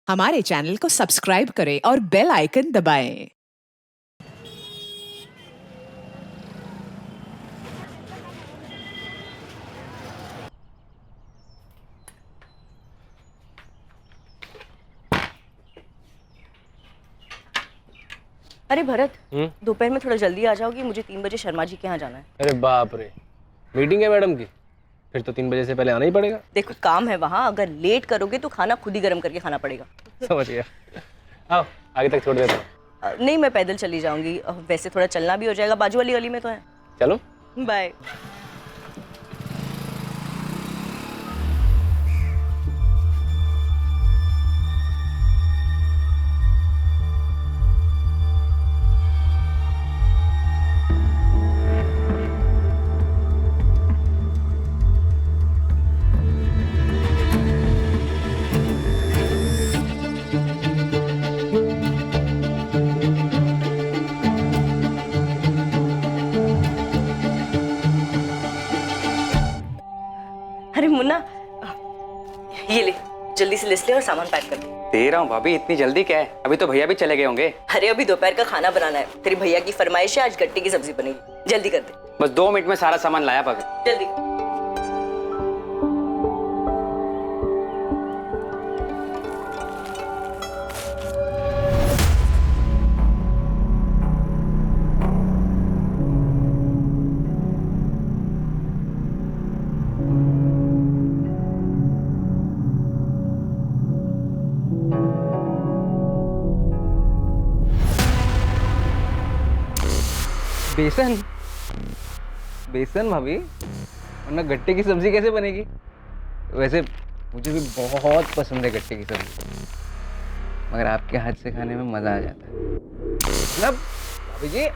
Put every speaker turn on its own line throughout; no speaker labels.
हमारे चैनल को सब्सक्राइब करें और बेल आइकन दबाएं।
अरे भरत, दोपहर में थोड़ा जल्दी आ जाओगी? मुझे 3 बजे शर्मा जी के यहाँ जाना है।
अरे बाप रे, मीटिंग है मैडम की? फिर तो 3 बजे से पहले आना ही पड़ेगा।
देखो काम है वहाँ, अगर लेट करोगे तो खाना खुद ही गर्म करके खाना पड़ेगा।
समझ गया। आओ आगे तक छोड़ देता हूँ।
नहीं, मैं पैदल चली जाऊंगी। वैसे थोड़ा चलना भी हो जाएगा, बाजू वाली गली में तो है।
चलो
बाय। अरे मुन्ना, ये ले, जल्दी से लिस्ट ले और सामान पैक कर दे।
दे रहा हूँ भाभी, इतनी जल्दी क्या है? अभी तो भैया भी चले गए होंगे।
अरे अभी दोपहर का खाना बनाना है। तेरी भैया की फरमाइश है, आज गट्टे की सब्जी बनेगी। जल्दी कर दे।
बस 2 मिनट में सारा सामान लाया भाभी।
जल्दी।
बेसन बेसन भाभी, वरना गट्टे की सब्जी कैसे बनेगी? वैसे मुझे भी बहुत पसंद है गट्टे की सब्जी, मगर आपके हाथ से खाने में मजा आ जाता है। मतलब भाभी जी,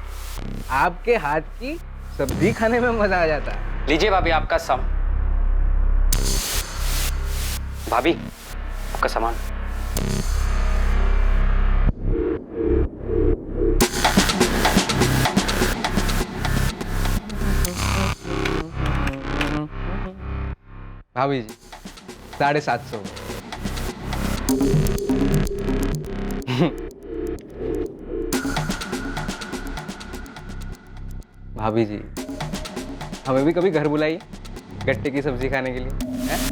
आपके हाथ की सब्जी खाने में मजा आ जाता है।
लीजिए भाभी आपका भाभी आपका सामान।
भाभी जी 750। भाभी जी, हमें भी कभी घर बुलाइए गट्टे की सब्जी खाने के लिए, हैं?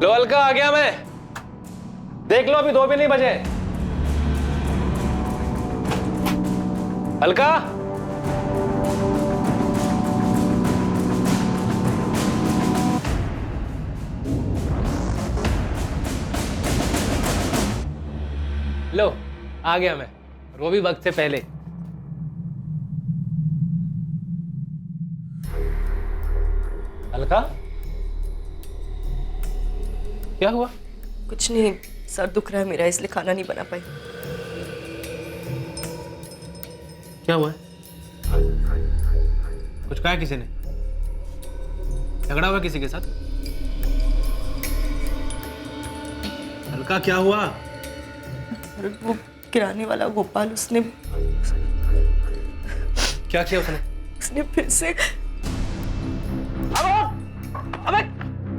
लो अलका, आ गया मैं। देख लो, अभी 2 भी नहीं बजे। अलका, लो आ गया मैं, और वो भी वक्त से पहले। अलका, क्या हुआ?
कुछ नहीं, सर दुख रहा है मेरा, इसलिए खाना नहीं बना पाई।
क्या हुआ है? कुछ कहा किसी ने? झगड़ा हुआ किसी के साथ? अलका क्या हुआ?
अरे वो किराने वाला गोपाल, उसने
क्या किया उसने
फिर से।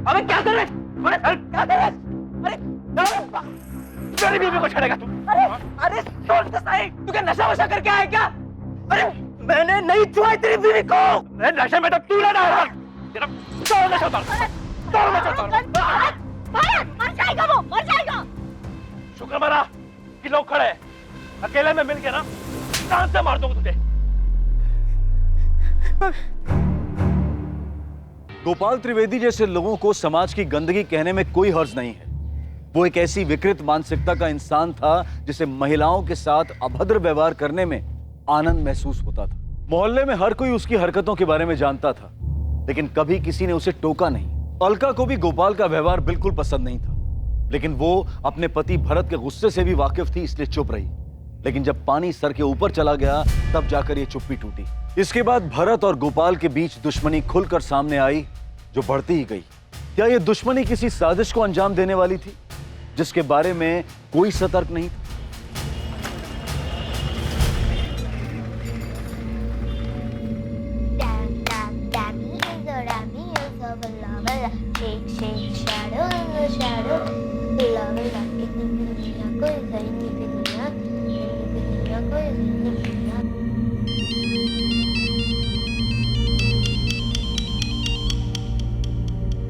अबे क्या कर रहे? क्या कर रहे? मेरी बीवी को छेड़ेगा तू? अरे सोच तो सही, तू क्या नशा वशा करके आया क्या? अरे मैंने नहीं छुआ तेरी बीवी को। नशे में तो तू ना डाला। तेरा नशा उतार,
मर जाएगा वो, मर जाएगा।
शुक्र मना कि लोग खड़े हैं। अकेले में मिल के ना जान से मार दूंगा तुझे।
गोपाल त्रिवेदी जैसे लोगों को समाज की गंदगी कहने में कोई हर्ज नहीं है। वो एक ऐसी विकृत मानसिकता का इंसान था जिसे महिलाओं के साथ अभद्र व्यवहार करने में आनंद महसूस होता था। मोहल्ले में हर कोई उसकी हरकतों के बारे में जानता था, लेकिन कभी किसी ने उसे टोका नहीं। अलका को भी गोपाल का व्यवहार बिल्कुल पसंद नहीं था, लेकिन वो अपने पति भरत के गुस्से से भी वाकिफ थी, इसलिए चुप रही। लेकिन जब पानी सर के ऊपर चला गया तब जाकर ये चुप्पी टूटी। इसके बाद भरत और गोपाल के बीच दुश्मनी खुलकर सामने आई, जो बढ़ती ही गई। क्या ये दुश्मनी किसी साजिश को अंजाम देने वाली थी, जिसके बारे में कोई सतर्क नहीं था?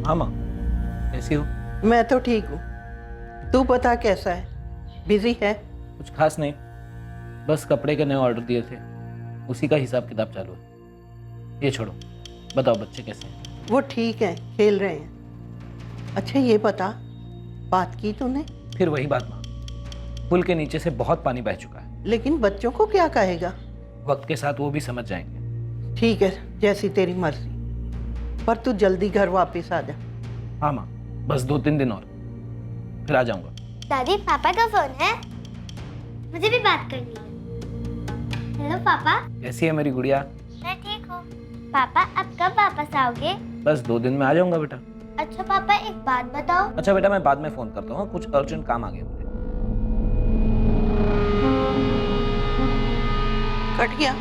हाँ माँ, कैसी हो?
मैं तो ठीक हूँ। तू बता कैसा है? बिजी है?
कुछ खास नहीं, बस कपड़े के नए ऑर्डर दिए थे, उसी का हिसाब किताब चालू है। ये छोड़ो, बताओ बच्चे कैसे हैं?
वो ठीक है, खेल रहे हैं। अच्छा ये बता, बात की तूने?
फिर वही बात माँ, पुल के नीचे से बहुत पानी बह चुका है।
लेकिन बच्चों को क्या कहेगा?
वक्त के साथ वो भी समझ जाएंगे।
ठीक है, जैसी तेरी मर्जी, पर तू जल्दी घर वापस आ जा।
हाँ माँ, बस 2-3 दिन और, फिर आ जाऊंगा।
दादी, पापा का फोन है, मुझे भी बात करनी है। हेलो पापा।
कैसी है मेरी गुड़िया?
मैं ठीक हूँ। पापा अब कब वापस आओगे?
बस 2 दिन में आ जाऊंगा बेटा।
अच्छा पापा, एक बात बताओ।
अच्छा बेटा, मैं बाद में फोन करता हूँ, कुछ अर्जेंट काम आ गया मुझे।
कट गया।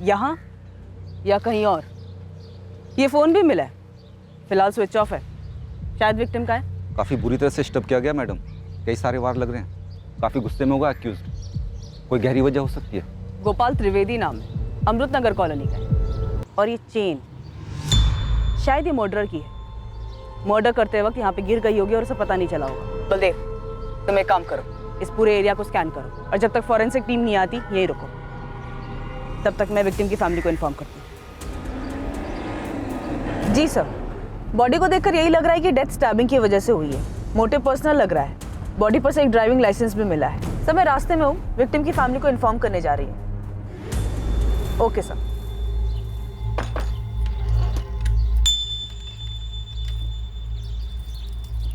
यहाँ या कहीं और? ये फोन भी मिला है, फिलहाल स्विच ऑफ है, शायद विक्टिम का है।
काफ़ी बुरी तरह से स्टब किया गया मैडम, कई सारे वार लग रहे हैं। काफ़ी गुस्से में होगा एक्यूज्ड, कोई गहरी वजह हो सकती है।
गोपाल त्रिवेदी नाम है, अमृत नगर कॉलोनी का है। और ये चेन शायद ये मर्डर की है। मर्डर करते वक्त यहाँ पे गिर गई होगी और उसे पता नहीं चला होगा। बलदेव, तुम एक काम करो, इस पूरे एरिया को स्कैन करो और जब तक फॉरेंसिक टीम नहीं आती यहीं रुको, तब तक मैं विक्टिम की फैमिली को इन्फॉर्म करती हूँ। जी सर, बॉडी को देखकर यही लग रहा है कि डेथ स्टैबिंग की वजह से हुई है। मोटिव पर्सनल लग रहा है। बॉडी पर से एक ड्राइविंग लाइसेंस भी मिला है। सर मैं रास्ते में हूँ, विक्टिम की फैमिली को इन्फॉर्म करने जा रही हूँ। Okay sir.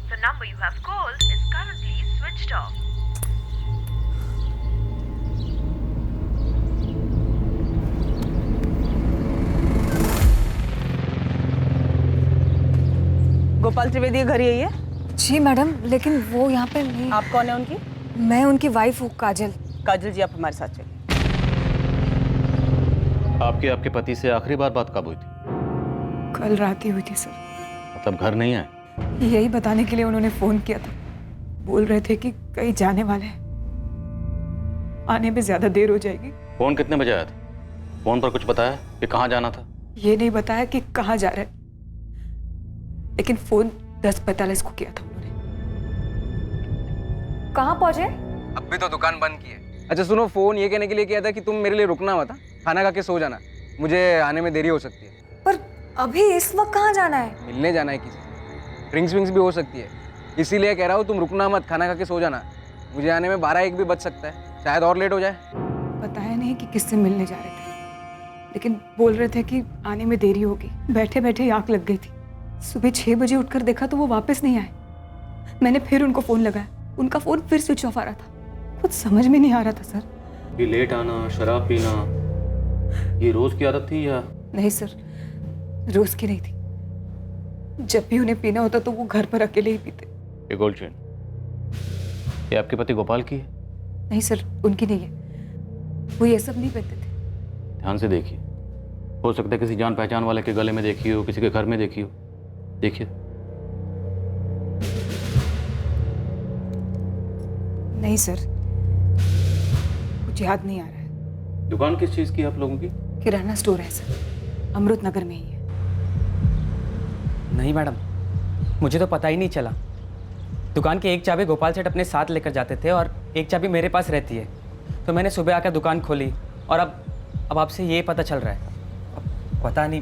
The number you have called is currently switched off.
Gopal Trivedi का घर यही है?
जी मैडम, लेकिन वो यहाँ पे नहीं।
आप कौन है उनकी?
मैं उनकी वाइफ हूँ, काजल।
काजल जी, आप हमारे साथ चलिए।
आपके पति से आखिरी बार बात कब हुई थी?
कल रात ही हुई थी सर।
मतलब घर नहीं आए?
यही बताने के लिए उन्होंने फोन किया था। बोल रहे थे कि कहीं जाने वाले हैं, आने में ज्यादा देर हो जाएगी।
फोन कितने बजे आया था? फोन पर कुछ बताया कि कहाँ जाना था?
ये नहीं बताया कि कहाँ जा रहे, लेकिन फोन 10:45 को किया था उन्होंने। कहाँ पहुंचे?
अब भी तो दुकान बंद की है। अच्छा सुनो, फोन ये कहने के लिए किया था कि तुम मेरे लिए रुकना मत, खाना खा के सो जाना, मुझे आने में देरी हो सकती है।
पर अभी इस वक्त कहाँ जाना है?
मिलने जाना है किसी, ड्रिंक्स विंक्स भी हो सकती है, इसीलिए कह रहा हूँ तुम रुकना मत, खाना खा के सो जाना। मुझे आने में 12-1 भी बच सकता है, शायद और लेट हो जाए।
बताया नहीं कि किससे मिलने जा रहे थे, लेकिन बोल रहे थे कि आने में देरी होगी। बैठे बैठे आँख लग गई थी। सुबह 6 बजे उठकर देखा तो वो वापस नहीं आए। मैंने फिर उनको फोन लगाया, उनका फोन फिर स्विच ऑफ आ रहा था। कुछ समझ में नहीं आ रहा था सर।
ये लेट आना, शराब पीना, ये रोज की आदत थी या?
नहीं सर, रोज की नहीं थी। जब भी उन्हें पीना होता तो वो घर पर अकेले ही पीते।
ये गोल्ड चेन, ये आपके पति गोपाल की है?
नहीं सर, उनकी नहीं है। वो ये सब नहीं पहनते थे।
ध्यान से देखिए, हो सकता है किसी जान पहचान वाले के गले में देखी हो, किसी के घर में देखी हो। देखिए।
नहीं सर, कुछ याद नहीं आ रहा है।
दुकान किस चीज की है आप लोगों की?
किराना स्टोर है सर, अमृत नगर में ही है।
नहीं मैडम, मुझे तो पता ही नहीं चला। दुकान की एक चाबी गोपाल सेठ अपने साथ लेकर जाते थे और एक चाबी मेरे पास रहती है। तो मैंने सुबह आकर दुकान खोली और अब आपसे ये पता चल रहा है। पता नहीं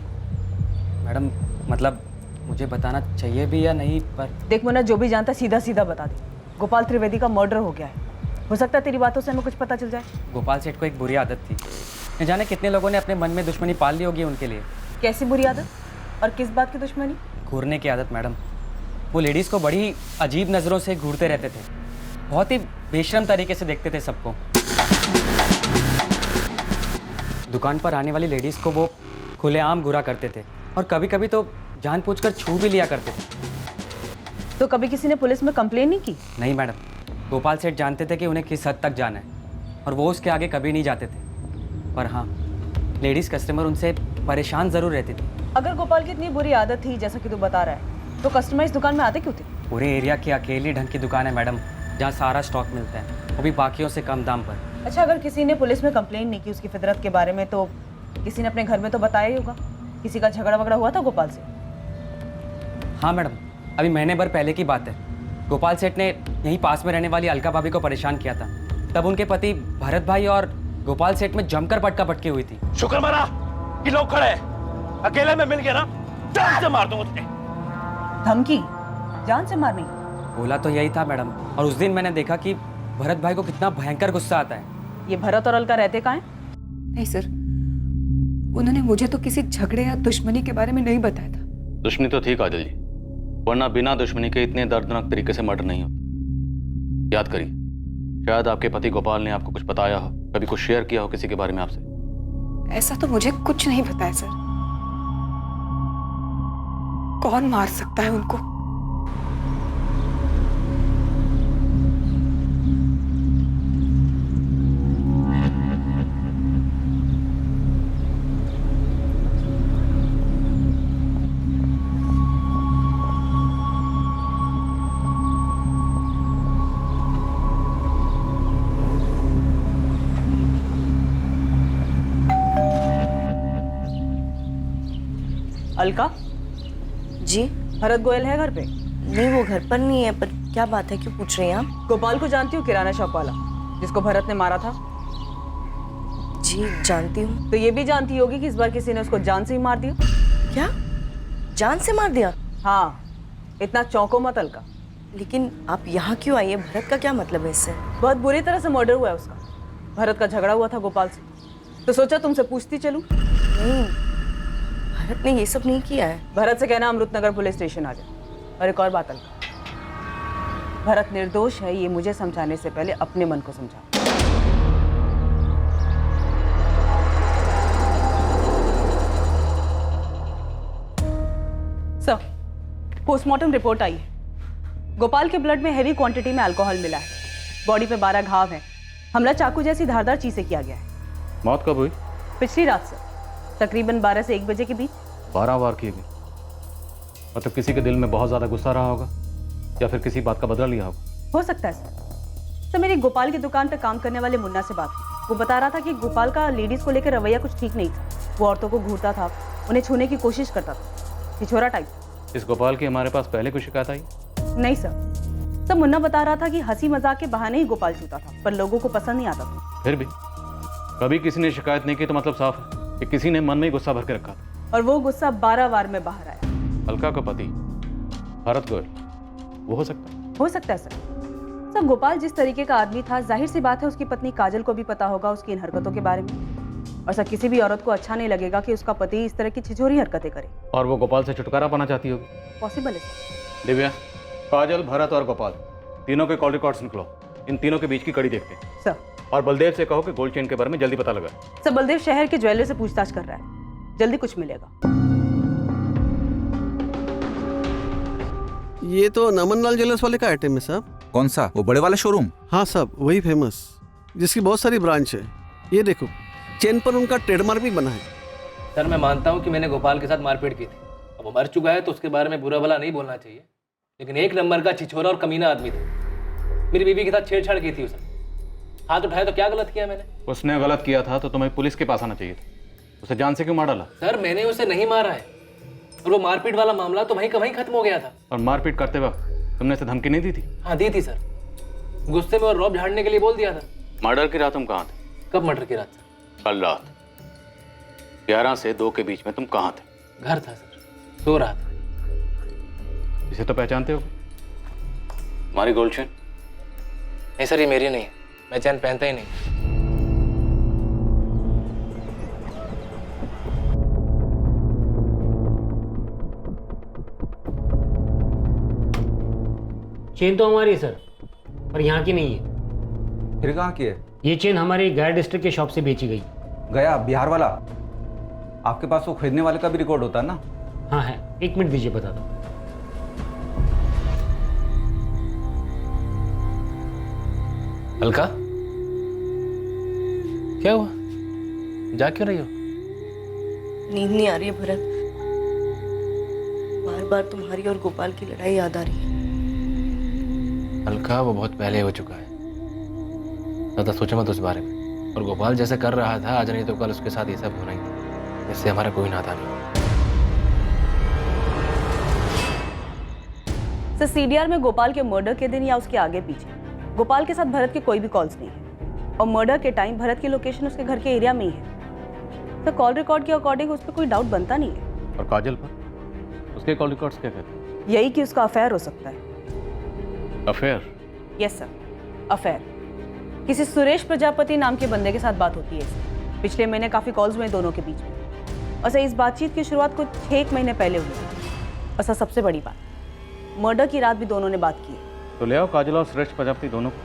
मैडम, मतलब मुझे बताना चाहिए भी या नहीं, पर
देख मुन्ना, जो भी जानता है सीधा सीधा बता दे। गोपाल त्रिवेदी का मर्डर हो गया है। हो सकता है तेरी बातों से हमें कुछ पता चल जाए।
गोपाल सेठ को एक बुरी आदत थी। न जाने कितने लोगों ने अपने मन में दुश्मनी पाल ली होगी उनके लिए।
कैसी बुरी आदत और किस बात की दुश्मनी?
घूरने की आदत मैडम। वो लेडीज़ को बड़ी अजीब नज़रों से घूरते रहते थे, बहुत ही बेशर्म तरीके से देखते थे सबको। दुकान पर आने वाली लेडीज़ को वो खुलेआम घूरा करते थे और कभी कभी तो जानबूझकर छू भी लिया करते थे।
तो कभी किसी ने पुलिस में कंप्लेन नहीं की?
नहीं मैडम, गोपाल सेठ जानते थे कि उन्हें किस हद तक जाना है और वो उसके आगे कभी नहीं जाते थे। पर हाँ, लेडीज़ कस्टमर उनसे परेशान ज़रूर रहती थी।
अगर गोपाल की इतनी बुरी आदत थी जैसा कि तू बता रहा है, तो कस्टमर इस दुकान में आते क्यों थे?
पूरे एरिया की अकेली ढंग की दुकान है मैडम, जहाँ सारा स्टॉक मिलता है, वो भी बाकियों से कम दाम पर।
अच्छा, अगर किसी ने पुलिस में कंप्लेन नहीं की उसकी फितरत के बारे में, तो किसी ने अपने घर में तो बताया ही होगा। किसी का झगड़ा वगड़ा हुआ था गोपाल से?
हाँ मैडम, अभी महीने भर पहले की बात है। गोपाल सेठ ने यहीं पास में रहने वाली अलका भाभी को परेशान किया था। तब उनके पति भरत भाई और गोपाल सेठ में जमकर पटका पटकी हुई थी।
शुक्र मना कि लोग खड़े हैं। अकेले में मिल गया ना, जान से मार दूंगा तुझे।
धमकी? जान से मारनी?
बोला तो यही था मैडम, और उस दिन मैंने देखा कि भरत भाई को कितना भयंकर गुस्सा आता है।
ये भरत और अलका रहते कहाँ हैं?
नहीं सर, उन्होंने मुझे तो किसी झगड़े या दुश्मनी के बारे में नहीं बताया था।
दुश्मनी तो थी काजल जी, वरना बिना दुश्मनी के इतने दर्दनाक तरीके से मर्डर नहीं होता। याद करिए, शायद आपके पति गोपाल ने आपको कुछ बताया हो, कभी कुछ शेयर किया हो किसी के बारे में आपसे।
ऐसा तो मुझे कुछ नहीं बताया सर। कौन मार सकता है उनको?
अलका
जी?
भरत गोयल है घर पे?
नहीं, वो घर पर नहीं है। पर क्या बात है, क्यों पूछ रही हैं आप?
गोपाल को जानती हो, किराना शॉप वाला जिसको भरत ने मारा था?
जी जानती हूँ।
तो ये भी जानती होगी कि इस बार किसी ने उसको जान से ही मार दिया।
क्या? जान से मार दिया?
हाँ, इतना चौंको मत अलका।
लेकिन आप यहाँ क्यों आई है? भरत का क्या मतलब है इससे?
बहुत बुरी तरह से मर्डर हुआ है उसका। भरत का झगड़ा हुआ था गोपाल से, तो सोचा तुमसे पूछती चलूं।
नहीं, भरत ने ये सब नहीं किया है।
भरत से कहना अमृतनगर पुलिस स्टेशन आ जाए। और एक और बात अलका, भरत निर्दोष है, ये मुझे समझाने से पहले अपने मन को समझा। सर, पोस्टमार्टम रिपोर्ट आई है। गोपाल के ब्लड में हेवी क्वांटिटी में अल्कोहल मिला है। बॉडी पे 12 घाव हैं। हमला चाकू जैसी धारदार चीज से किया गया है।
मौत कब हुई?
पिछली रात सर, तकरीबन 12 से 1 बजे के बीच।
12 वार किए गए? मतलब किसी के दिल में बहुत ज्यादा गुस्सा रहा होगा या फिर किसी बात का बदला लिया होगा।
हो सकता है सर। मेरी गोपाल की दुकान पर काम करने वाले मुन्ना से बात हुई। वो बता रहा था कि गोपाल का लेडीज को लेकर रवैया कुछ ठीक नहीं था। वो औरतों को घूरता था, उन्हें छूने की कोशिश करता था, छिछोरा टाइप।
इस गोपाल की हमारे पास पहले कोई शिकायत आई?
नहीं सर, मुन्ना बता रहा था कि हंसी मजाक के बहाने ही गोपाल छूता था, पर लोगों को पसंद नहीं आता था।
फिर भी कभी किसी ने शिकायत नहीं की तो मतलब साफ है कि किसी ने मन में ही गुस्सा भर के रखा था।
और वो गुस्सा 12 वार में बाहर आया।
अलका का पति भरत गोयल, वो हो सकता है?
हो सकता है सर। गोपाल जिस तरीके का आदमी था, जाहिर सी बात है उसकी पत्नी काजल को भी पता होगा उसकी इन हरकतों के बारे में। और सर, किसी भी औरत को अच्छा नहीं लगेगा कि उसका पति इस तरह की छिछोरी हरकतें करे।
और वो गोपाल से छुटकारा पाना चाहती होगी।
पॉसिबल है सर।
दिव्या, काजल, भरत और गोपाल तीनों के कॉल रिकॉर्ड्स निकलो। इन तीनों के बीच की कड़ी देखते हैं
सर।
और बलदेव से कहो कि गोल्ड चेन के बारे में जल्दी पता लगा।
सर, बलदेव शहर के ज्वेलर से पूछताछ कर रहा है, जल्दी कुछ मिलेगा।
ये तो नमन लाल ज्वेलर्स वाले का आइटम है साहब।
कौन सा? वो बड़े वाला शोरूम?
हाँ साहब, वही फेमस, जिसकी बहुत सारी ब्रांच है। ये देखो, चेन पर उनका ट्रेडमार्क भी बना है।
सर, मैं मानता हूँ कि मैंने गोपाल के साथ मारपीट की थी। अब वो मर चुका है तो उसके बारे में बुरा भला नहीं बोलना चाहिए, लेकिन एक नंबर का छिछोरा और कमीना आदमी था। मेरी बीवी के साथ छेड़छाड़ की थी उसने। हाथ उठाया तो क्या गलत किया मैंने?
उसने गलत किया था तो तुम्हें पुलिस के पास आना चाहिए था। उसे जान से क्यों मार डाला?
सर, मैंने उसे नहीं मारा है, और वो मारपीट वाला मामला तो वहीं का वहीं खत्म हो गया था।
और मारपीट करते वक्त तुमने उसे धमकी नहीं दी थी?
हाँ दी थी सर, गुस्से में और रौब झाड़ने के लिए बोल दिया था।
मर्डर की रात तुम कहाँ थे?
कब मर्डर की रात सर?
कल रात। 11 से 2 के बीच में तुम कहाँ थे?
घर था सर, सो रहा था।
इसे तो पहचानते हो? तुम्हारी गोल्ड चेन?
नहीं सर, ये मेरी नहीं है, मैं चैन पहनता ही नहीं।
चेन तो हमारी है सर, पर यहाँ की नहीं है।
फिर कहाँ की है?
ये चेन हमारे गया डिस्ट्रिक्ट के शॉप से बेची गई।
गया बिहार वाला? आपके पास वो खरीदने वाले का भी रिकॉर्ड होता है ना?
हाँ है, 1 मिनट दीजिए, बता दो।
अलका, क्या हुआ? जा क्यों रही हो?
नींद नहीं आ रही है भरत। बार बार तुम्हारी और गोपाल की लड़ाई याद आ रही है।
अलका, वो बहुत पहले हो चुका है, ज़्यादा सोचो मत उस बारे में। और गोपाल जैसे कर रहा था आज नहीं तो कल उसके साथ ये सब होना ही था। इससे हमारा कोई नाता नहीं।
सर, सीडीआर में गोपाल के मर्डर के दिन या उसके आगे पीछे गोपाल के साथ भरत के कोई भी कॉल्स नहीं है, और मर्डर के टाइम भरत की लोकेशन उसके घर के एरिया में ही है। सर, कॉल रिकॉर्ड के अकॉर्डिंग उस पर कोई डाउट बनता नहीं है।
और काजल पर? उसके कॉल रिकॉर्ड्स क्या कहते हैं?
यही कि उसका अफेयर हो सकता है।
अफेयर?
Yes sir, affair. किसी सुरेश प्रजापति नाम के बंदे के साथ बात होती है इसकी। पिछले महीने काफ़ी कॉल्स हुए दोनों के बीच में, और सर इस बातचीत की शुरुआत कुछ 6 महीने पहले हुई। और सर सबसे बड़ी बात, मर्डर की रात भी दोनों ने बात की है।
तो ले आओ काजल और सुरेश प्रजापति दोनों को,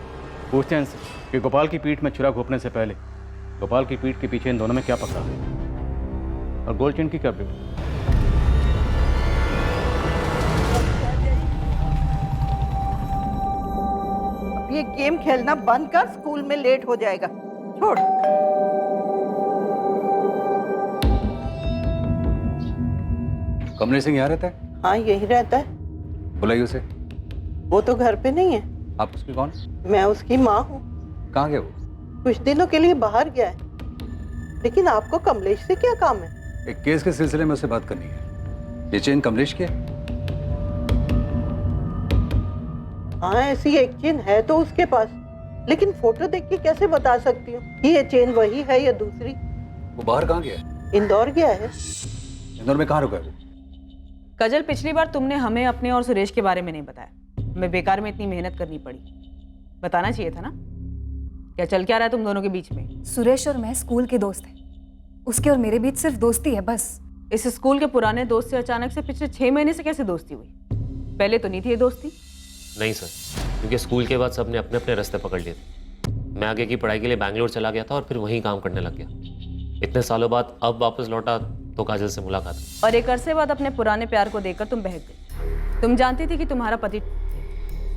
पूछते हैं इनसे कि गोपाल की पीठ में छुरा घोंपने से पहले गोपाल की पीठ के पीछे इन दोनों में क्या पकड़ा है, और गोल्ड चेन की क्या अपडेट?
अब ये गेम खेलना बंद कर, स्कूल में लेट हो जाएगा। छोड़।
कमलेश सिंह यहाँ रहता है?
हाँ, यही रहता है।
बुलाइए उसे।
वो तो घर पे नहीं है।
आप उसकी कौन?
मैं उसकी माँ हूँ।
कहाँ गया वो?
कुछ दिनों के लिए बाहर गया है। लेकिन आपको कमलेश से क्या काम है?
एक केस के सिलसिले में उससे बात करनी है। ये चेन कमलेश की है?
हाँ, ऐसी एक चेन है तो उसके पास, लेकिन फोटो देख के कैसे बता सकती हूँ कि ये चेन वही है या दूसरी?
वो बाहर कहाँ गया है?
इंदौर गया है।
इंदौर में कहाँ रुका है वो?
कजल, पिछली बार तुमने हमें अपने और सुरेश के बारे में नहीं बताया। हमें बेकार में इतनी मेहनत करनी पड़ी। बताना चाहिए था ना। क्या चल क्या रहा है तुम दोनों के बीच में?
सुरेश और मैं स्कूल के दोस्त हैं। उसके और मेरे बीच सिर्फ दोस्ती है, बस।
इस स्कूल के पुराने दोस्त से अचानक से पिछले 6 महीने से कैसे दोस्ती हुई? पहले तो नहीं थी ये दोस्ती।
नहीं सर, क्योंकि स्कूल के बाद सबने अपने अपने रास्ते पकड़ लिए थे। मैं आगे की पढ़ाई के लिए बैंगलोर चला गया था और फिर वहीं काम करने लग गया। इतने सालों बाद अब वापस लौटा तो काजल से मुलाकात हुई।
और एक अरसे बाद अपने पुराने प्यार को देखकर तुम बहक गई। तुम जानती थी कि तुम्हारा पति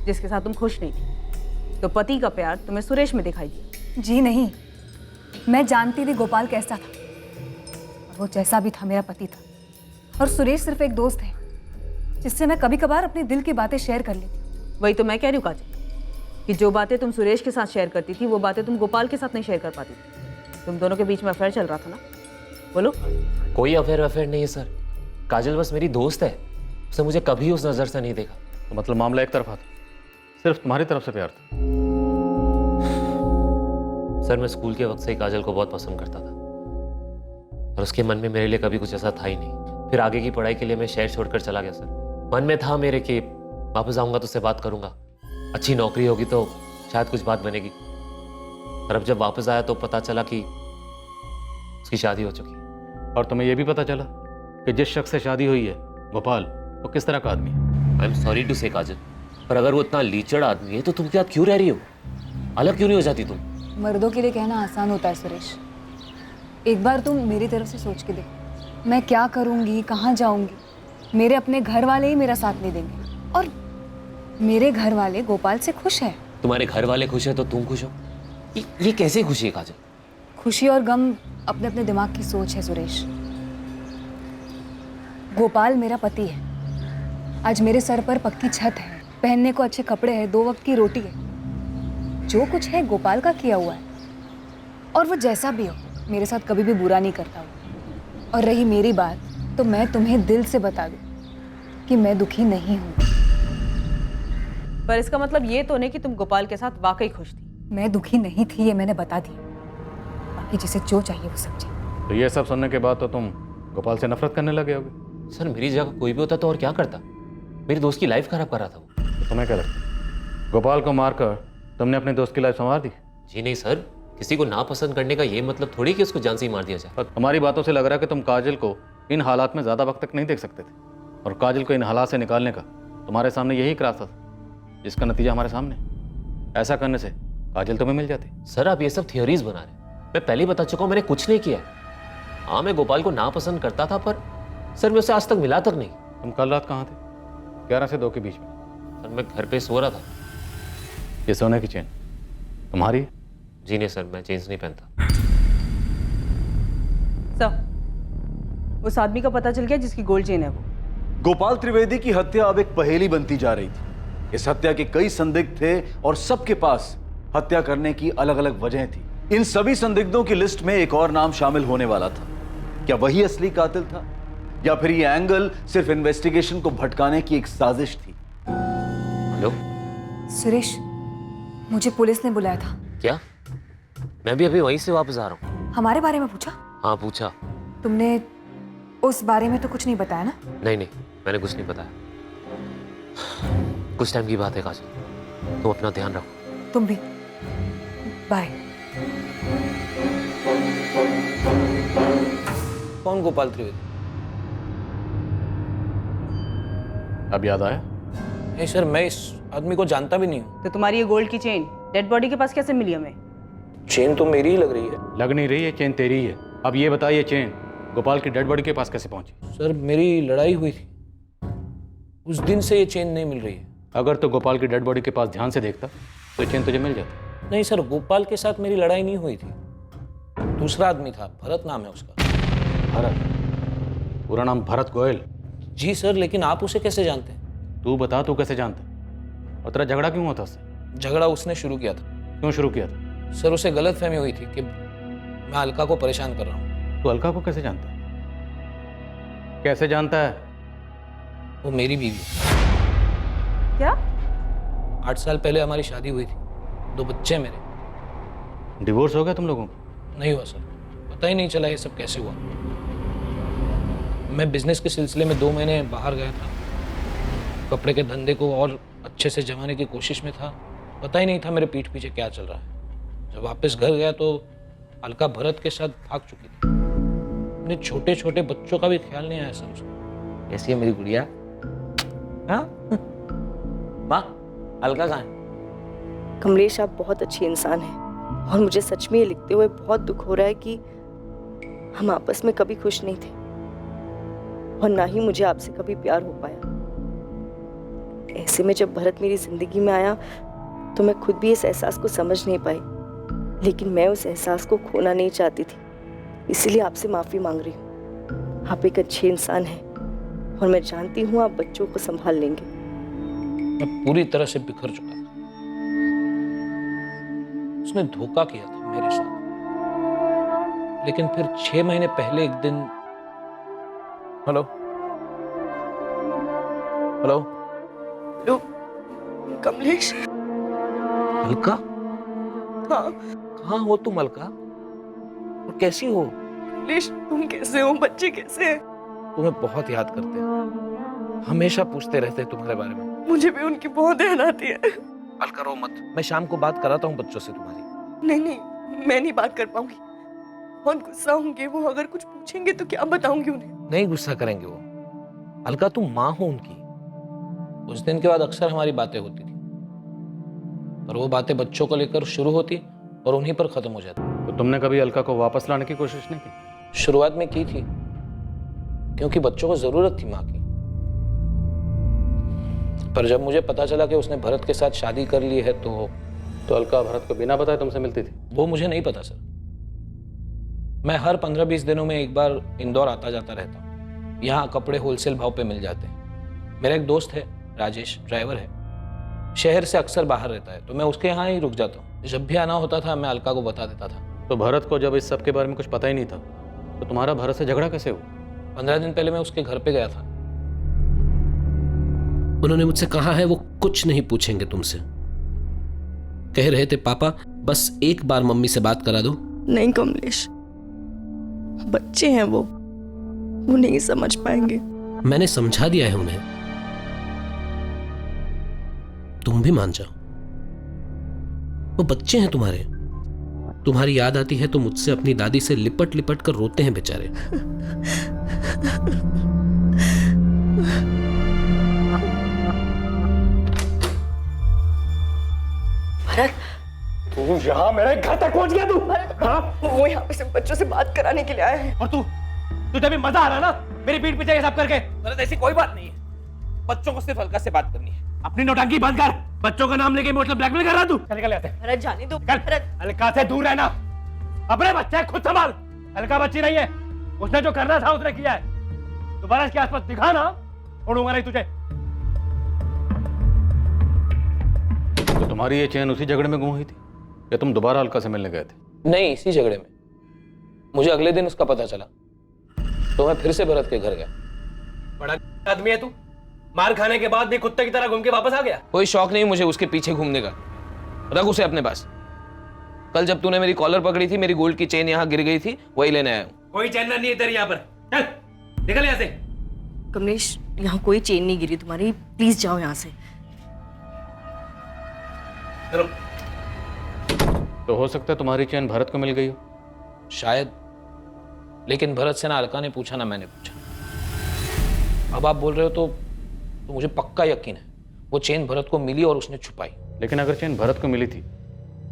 जिसके साथ तुम खुश नहीं थी, तो पति का प्यार तुम्हें सुरेश में दिखाई दिया।
जी नहीं, मैं जानती थी गोपाल कैसा था, और वो जैसा भी था मेरा पति था। और सुरेश सिर्फ एक दोस्त है जिससे मैं कभी कभार अपने दिल की बातें शेयर कर लेती।
वही तो मैं कह रही हूँ काजल, कि जो बातें तुम सुरेश के साथ शेयर करती थी वो बातें तुम गोपाल के साथ नहीं शेयर कर पाती थी। तुम दोनों के बीच में अफेयर चल रहा था ना? बोलो।
कोई अफेयर नहीं है सर, काजल बस मेरी दोस्त है। उसने मुझे कभी उस नज़र से नहीं देखा।
तो मतलब मामला एक तरफा था, सिर्फ तुम्हारी तरफ से प्यार था?
सर, मैं स्कूल के वक्त से ही काजल को बहुत पसंद करता था, और उसके मन में मेरे लिए कभी कुछ ऐसा था ही नहीं। फिर आगे की पढ़ाई के लिए मैं शहर छोड़कर चला गया सर। मन में था मेरे कि वापस आऊँगा तो उससे बात करूँगा, अच्छी नौकरी होगी तो शायद कुछ बात बनेगी। और अब जब वापस आया तो पता चला कि उसकी शादी हो चुकी है।
और तुम्हें यह भी पता चला कि जिस शख्स से शादी हुई है गोपाल, वो किस तरह का आदमी है?
आई एम सॉरी टू से काजल, पर अगर वो इतना लीचड़ आदमी है तो तुम क्या क्यों रह रही हो? अलग क्यों नहीं हो जाती तुम?
मर्दों के लिए कहना आसान होता है सुरेश। एक बार तुम मेरी तरफ से सोच के देखो, मैं क्या करूँगी, कहाँ जाऊँगी। मेरे अपने घर वाले ही मेरा साथ नहीं देंगे, और मेरे घर वाले गोपाल से खुश है।
तुम्हारे घर वाले खुश है तो तुम खुश हो? ये कैसे खुशी है काजल?
खुशी और गम अपने अपने दिमाग की सोच है सुरेश। गोपाल मेरा पति है। आज मेरे सर पर पक्की छत है, पहनने को अच्छे कपड़े हैं, 2 वक्त की रोटी है। जो कुछ है गोपाल का किया हुआ है, और वो जैसा भी हो मेरे साथ कभी भी बुरा नहीं करता वो। और रही मेरी बात, तो मैं तुम्हें दिल से बता दूं कि मैं दुखी नहीं हूँ।
पर इसका मतलब ये तो नहीं कि तुम गोपाल के साथ वाकई खुश थी।
मैं दुखी नहीं थी, ये मैंने बता दिया। बाकी जिसे जो चाहिए वो समझे।
तो ये सब सुनने के बाद तो तुम गोपाल से नफरत करने लगे होगे।
सर मेरी जगह कोई भी होता तो और क्या करता, मेरी दोस्त की लाइफ खराब कर रहा था वो।
तो तुम्हें क्या लगता है गोपाल को मारकर तुमने अपने दोस्त की लाइफ संवार दी?
जी नहीं सर, किसी को नापसंद करने का ये मतलब थोड़ी कि उसको जान से ही मार दिया जाए।
पर तुम्हारी बातों से लग रहा है कि तुम काजल को इन हालात में ज़्यादा वक्त तक नहीं देख सकते थे, और काजल को इन हालात से निकालने का तुम्हारे सामने यही एक रास्ता था, जिसका नतीजा हमारे सामने। ऐसा करने से काजल तुम्हें मिल जाती।
सर आप ये सब थियोरीज बना रहे हैं, मैं पहले ही बता चुका हूँ मैंने कुछ नहीं किया। हाँ मैं गोपाल को नापसंद करता था, पर सर मैं उसे आज तक मिला तक नहीं।
तुम कल रात कहाँ थे? 11 से 2 के बीच में।
सर मैं घर पे सो रहा था।
ये सोने की चेन तुम्हारी?
जी नहीं सर, मैं चेन्स नहीं पहनता।
सर, उस आदमी का पता चल गया जिसकी गोल्ड चेन है वो।
गोपाल त्रिवेदी की हत्या अब एक पहेली बनती जा रही थी। इस हत्या के कई संदिग्ध थे और सबके पास हत्या करने की अलग अलग वजह थी। इन सभी संदिग्धों की लिस्ट में एक और नाम शामिल होने वाला था। क्या वही असली कातिल था, या फिर ये एंगल सिर्फ इन्वेस्टिगेशन को भटकाने की एक साजिश थी?
हेलो
सुरेश, मुझे पुलिस ने बुलाया था।
क्या? मैं भी अभी वहीं से वापस आ रहा हूँ।
हमारे बारे में पूछा?
हाँ पूछा।
तुमने उस बारे में तो कुछ नहीं बताया ना?
नहीं नहीं, मैंने कुछ नहीं बताया। कुछ टाइम की बात है काजल, तुम अपना ध्यान रखो।
तुम भी। बाय।
कौन गोपाल त्रिवेदी?
अब याद आया?
नहीं सर, मैं इस आदमी को जानता भी नहीं हूँ।
तो तुम्हारी ये गोल्ड की चेन डेड बॉडी के पास कैसे मिली हमें?
चेन तो मेरी ही लग रही है।
लग नहीं रही है, चेन तेरी ही है। अब ये बताइए चेन गोपाल की डेड बॉडी के पास कैसे पहुंची?
सर मेरी लड़ाई हुई थी, उस दिन से ये चेन नहीं मिल रही है।
अगर तो गोपाल की डेड बॉडी के पास ध्यान से देखता तो चेन तुझे मिल जाती।
नहीं सर, गोपाल के साथ मेरी लड़ाई नहीं हुई थी, दूसरा आदमी था, भरत नाम है उसका।
भरत? पूरा नाम भरत गोयल?
जी सर, लेकिन आप उसे कैसे जानते हैं?
तू बता, तू कैसे जानता? और तेरा झगड़ा क्यों हुआ था उससे?
झगड़ा उसने शुरू किया था।
क्यों शुरू किया था?
सर उसे गलतफहमी हुई थी कि मैं अलका को परेशान कर रहा हूँ।
तू अलका को कैसे जानता है? कैसे जानता है?
वो मेरी बीवी।
क्या?
8 साल पहले हमारी शादी हुई थी, 2 बच्चे मेरे।
डिवोर्स हो गया तुम लोगों को?
नहीं हुआ सर, पता ही नहीं चला ये सब कैसे हुआ। मैं बिजनेस के सिलसिले में 2 महीने बाहर गया था, कपड़े के धंधे को और अच्छे से जमाने की कोशिश में था। पता ही नहीं था मेरे पीठ पीछे क्या चल रहा है। जब वापस घर गया तो अलका भरत के साथ भाग चुकी थी। अपने छोटे छोटे बच्चों का भी ख्याल नहीं आया सर उसको।
कैसी है मेरी गुड़िया? हाँ माँ, अलका कहाँ है?
कमलेश आप बहुत अच्छे इंसान हैं, और मुझे सच में ये लिखते हुए बहुत दुख हो रहा है कि हम आपस में कभी खुश नहीं थे, और ना ही मुझे आपसे कभी प्यार हो पाया। ऐसे में जब भरत मेरी जिंदगी में आया तो मैं खुद भी इस एहसास को समझ नहीं पाई, लेकिन मैं उस एहसास को खोना नहीं चाहती थी, इसीलिए आपसे माफी मांग रही हूँ। आप एक अच्छे इंसान हैं, और मैं जानती हूँ आप बच्चों को संभाल लेंगे।
मैं पूरी तरह से बिखर चुका था। उसने धोखा किया था मेरे साथ, लेकिन फिर 6 महीने पहले एक दिन। Hello hello
hello Kamlesh.
Alka?
हाँ।
कहाँ हो तुम अलका, और कैसी हो?
कमलेश तुम कैसे हो, बच्चे कैसे हैं?
तुम्हें बहुत याद करते हैं, हमेशा पूछते रहते हैं तुम्हारे बारे में।
मुझे भी उनकी बहुत ध्यान आती है।
अलका रो मत, मैं शाम को बात कराता हूँ बच्चों से तुम्हारी।
नहीं नहीं, मैं नहीं बात कर पाऊंगी, बहुत गुस्सा होंगे वो। अगर कुछ पूछेंगे तो क्या बताऊंगी उन्हें?
नहीं गुस्सा करेंगे वो। अलका तुम माँ हो उनकी। उस दिन के बाद अक्सर हमारी बातें होती थी, पर वो बातें बच्चों को लेकर शुरू होती और उन्हीं पर खत्म हो जाती।
तो तुमने कभी अलका को वापस लाने की कोशिश नहीं की?
शुरुआत में की थी, क्योंकि बच्चों को जरूरत थी माँ की। पर जब मुझे पता चला कि उसने भरत के साथ शादी कर ली है तो
अलका भरत को बिना बताए तुमसे मिलती थी?
वो मुझे नहीं पता सर। मैं हर 15-20 दिनों में एक बार इंदौर आता जाता रहता हूँ। यहाँ कपड़े होलसेल भाव पे मिल जाते हैं। मेरा एक दोस्त है राजेश, ड्राइवर है, शहर से अक्सर बाहर रहता है, तो मैं उसके यहाँ ही रुक जाता हूँ। जब भी आना होता था मैं अलका को बता देता था।
तो भरत को जब इस सब के बारे में कुछ पता ही नहीं था, तो तुम्हारा भरत से झगड़ा कैसे हुआ?
15 दिन पहले मैं उसके घर पे गया था।
उन्होंने मुझसे कहा है वो कुछ नहीं पूछेंगे तुमसे। कह रहे थे पापा बस एक बार मम्मी से बात करा दो।
नहीं कमलेश, बच्चे हैं वो नहीं समझ पाएंगे।
मैंने समझा दिया है उन्हें, तुम भी मान जाओ। वो बच्चे हैं तुम्हारे, तुम्हारी याद आती है तो मुझसे अपनी दादी से लिपट लिपट कर रोते हैं बेचारे।
तू यहाँ मेरे घर तक पहुंच गया तू? हाँ?
वो यहाँ पे सिर्फ बच्चों से बात कराने के लिए आए हैं।
और तुझे भी मजा आ रहा ना मेरी पीठ पीछे ये सब करके?
भरत ऐसी कोई बात नहीं है, बच्चों को सिर्फ अलका से बात करनी है।
अपनी नौटंकी बंद कर, बच्चों का नाम लेके इमोशनल ब्लैकमेल कर रहा तू। चल निकल जाते हैं।
भरत जाने दो।
अलका से दूर रहना, अपने बच्चे खुद संभाल। अलका बच्ची नहीं है, उसने जो करना था उसने किया है। दोबारा इसके आसपास दिखा ना, छोड़ूंगा नहीं तुझे।
तो तुम्हारी ये चेन उसी झगड़े में गुम हुई थी या तुम दोबारा अलका से मिलने गए थे?
नहीं, इसी झगड़े में। मुझे अगले दिन उसका पता चला तो मैं फिर से भरत के घर गया।
बड़ा आदमी है तू, मार खाने के बाद भी कुत्ते की तरह घूम के वापस आ गया।
कोई शौक नहीं मुझे उसके पीछे घूमने का, रख उसे अपने पास। कल जब तूने मेरी कॉलर पकड़ी थी, मेरी गोल्ड की चेन यहाँ गिर गई थी, वही लेने आया हूँ।
कोई चैन नहीं है तेरे यहाँ पर, चल निकल यहाँ से।
कमलेश, यहाँ कोई चेन नहीं गिरी तुम्हारी, प्लीज जाओ यहाँ से।
चलो।
तो हो सकता है तुम्हारी चेन भरत को मिल गई हो।
शायद, लेकिन भरत से ना अलका ने पूछा ना मैंने पूछा। अब आप बोल रहे हो तो मुझे पक्का यकीन है वो चेन भरत को मिली और उसने छुपाई।
लेकिन अगर चेन भरत को मिली थी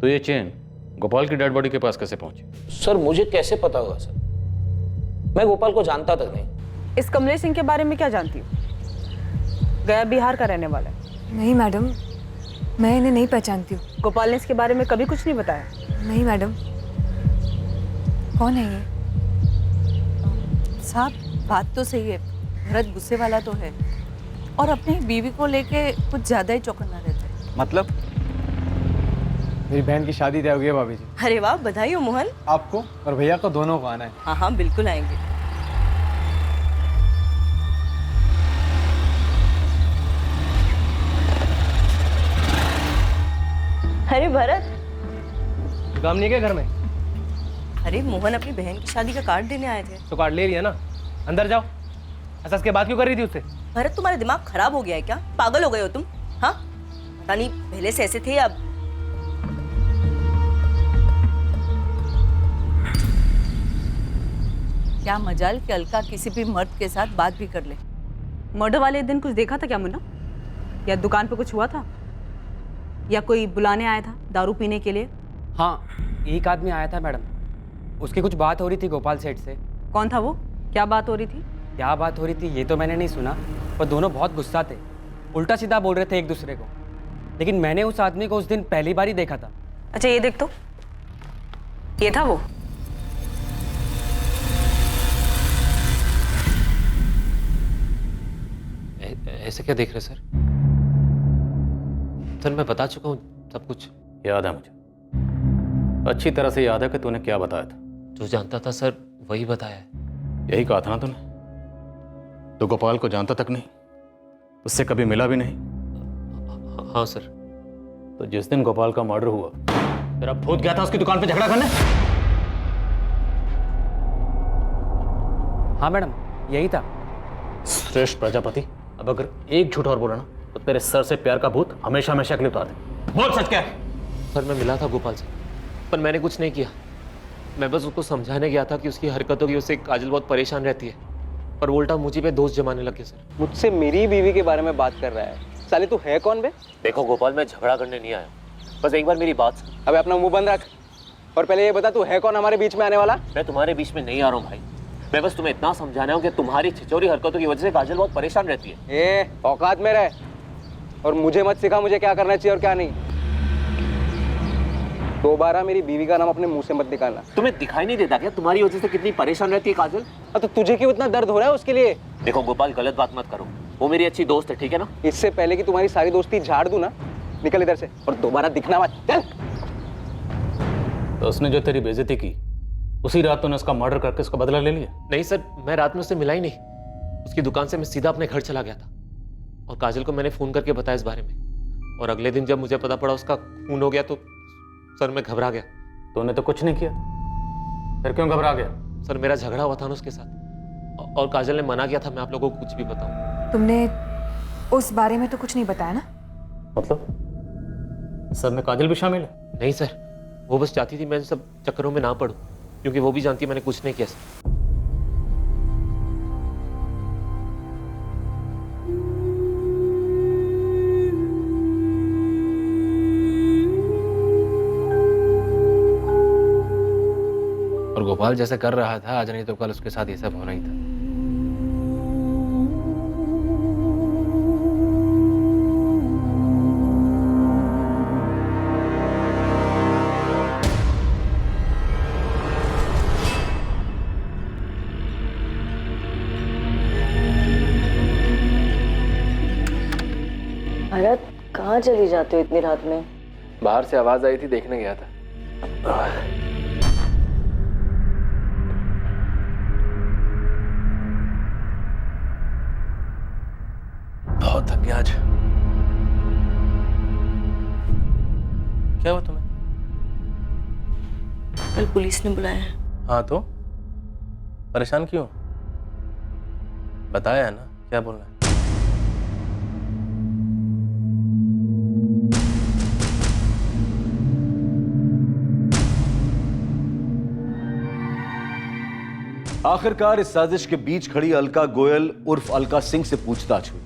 तो ये चेन गोपाल की डेड बॉडी के पास कैसे पहुंची?
सर मुझे कैसे पता होगा सर, मैं गोपाल को जानता तक नहीं।
इस कमलेश सिंह के बारे में क्या जानती हो? गया बिहार का रहने वाला है।
नहीं मैडम, मैं इन्हें नहीं पहचानती हूँ।
गोपाल ने इसके बारे में कभी कुछ नहीं बताया?
नहीं मैडम। कौन है ये?
साहब बात तो सही है, भरत गुस्से वाला तो है और अपनी बीवी को लेके कुछ ज्यादा ही चौकन्ना रहता है।
मतलब?
मेरी बहन की शादी तय हो गई है भाभी जी।
अरे वाह, बधाई हो मोहन।
आपको और भैया को दोनों को आना है।
हाँ हाँ बिल्कुल आएंगे। अरे भरत,
काम नहीं है घर में?
अरे मोहन अपनी बहन की शादी का कार्ड देने आए थे।
तो कार्ड ले लिया ना, अंदर जाओ। ऐसा इसके बात क्यों कर रही थी उससे?
भरत, तुम्हारा दिमाग खराब हो गया है क्या? पागल हो गए हो तुम? हाँ, पता नहीं पहले से ऐसे थे अब।
क्या मजाल कि अलका किसी भी मर्द के साथ बात भी कर ले।
मर्डर वाले दिन कुछ देखा था क्या मुन्ना? या दुकान पे कुछ हुआ था? या कोई बुलाने आया था दारू पीने के लिए?
हाँ, एक आदमी आया था मैडम, उसकी कुछ बात हो रही थी गोपाल सेठ से।
कौन था वो? क्या बात हो रही थी?
क्या बात हो रही थी ये तो मैंने नहीं सुना, पर दोनों बहुत गुस्सा थे, उल्टा सीधा बोल रहे थे एक दूसरे को। लेकिन मैंने उस आदमी को उस दिन पहली बार ही देखा था।
अच्छा ये देख तो, ये था वो?
ऐसे क्या देख रहे सर? सर मैं बता चुका हूँ सब कुछ।
याद है मुझे, अच्छी तरह से याद है कि तूने क्या बताया था।
जो जानता था सर वही बताया है।
यही कहा था ना तूने? तो गोपाल को जानता तक नहीं, उससे कभी मिला भी नहीं।
हाँ सर।
तो जिस दिन गोपाल का मर्डर हुआ तेरा भूत गया था उसकी दुकान पे झगड़ा करने?
हाँ मैडम, यही था।
श्रेष्ठ प्रजापति, अब अगर एक झूठ और बोला ना तो तेरे सर से प्यार का भूत हमेशा हमेशा के लिए उतार दे। बोल सच क्या है?
सर मैं मिला था गोपाल से, पर मैंने कुछ नहीं किया। मैं बस उसको समझाने गया था कि उसकी हरकतों की वजह से काजल बहुत परेशान रहती है, पर वो उल्टा मुझे पे दोष जमाने लगे सर।
मुझसे मेरी बीवी के बारे में बात कर रहा है। साले तू है कौन बे?
देखो गोपाल, मैं झगड़ा करने नहीं आया, बस एक बार मेरी बात सुन।
अबे अपना मुंह बंद रख और पहले ये बता तू है कौन हमारे बीच में आने वाला?
मैं तुम्हारे बीच में नहीं आ रहा हूँ भाई, मैं बस तुम्हें इतना समझाना हूँ कि तुम्हारी छिचोरी हरकतों की वजह से काजल बहुत परेशान रहती है।
ए औकात में रह और मुझे मत सिखा मुझे क्या करना चाहिए और क्या नहीं। दोबारा मेरी बीवी का नाम अपने मुंह से मत निकालना।
तुम्हें दिखाई नहीं देता क्या तुम्हारी वजह से कितनी परेशान रहती है काजल?
तो तुझे क्यों इतना दर्द हो रहा है उसके लिए?
देखो गोपाल, गलत बात मत करो, वो मेरी अच्छी दोस्त है, ठीक है ना?
इससे पहले कि तुम्हारी सारी दोस्ती झाड़ दूं ना, निकल इधर से और दोबारा दिखना मत। चल।
तो उसने जो तेरी बेइज्जती की उसी रात तूने उसका मर्डर करके उसका बदला ले लिया?
नहीं सर, मैं रात में उससे मिला ही नहीं। उसकी दुकान से मैं सीधा अपने घर चला गया था और काजल को मैंने फोन करके बताया इस बारे में, और अगले दिन जब मुझे पता पड़ा उसका खून हो गया तो सर मैं घबरा गया।
तूने तो कुछ नहीं किया, फिर क्यों घबरा गया?
सर मेरा झगड़ा हुआ था ना उसके साथ, और काजल ने मना किया था मैं आप लोगों को कुछ भी बताऊं।
तुमने उस बारे में तो कुछ नहीं बताया ना?
मतलब सब में काजल भी शामिल है?
नहीं सर, वो बस चाहती थी मैं सब चक्करों में ना पड़ूं, क्योंकि वो भी जानती है मैंने कुछ नहीं किया सर।
और गोपाल जैसे कर रहा था आज नहीं तो कल उसके साथ ये सब होना ही था।
भरत, कहाँ चली जाते हो इतनी रात में?
बाहर से आवाज आई थी, देखने गया था। बहुत थक गया आज। क्या हुआ तुम्हें?
कल पुलिस ने बुलाया है।
हाँ तो परेशान क्यों? बताया है ना क्या बोलना है।
आखिरकार इस साजिश के बीच खड़ी अलका गोयल उर्फ अलका सिंह से पूछताछ हुई।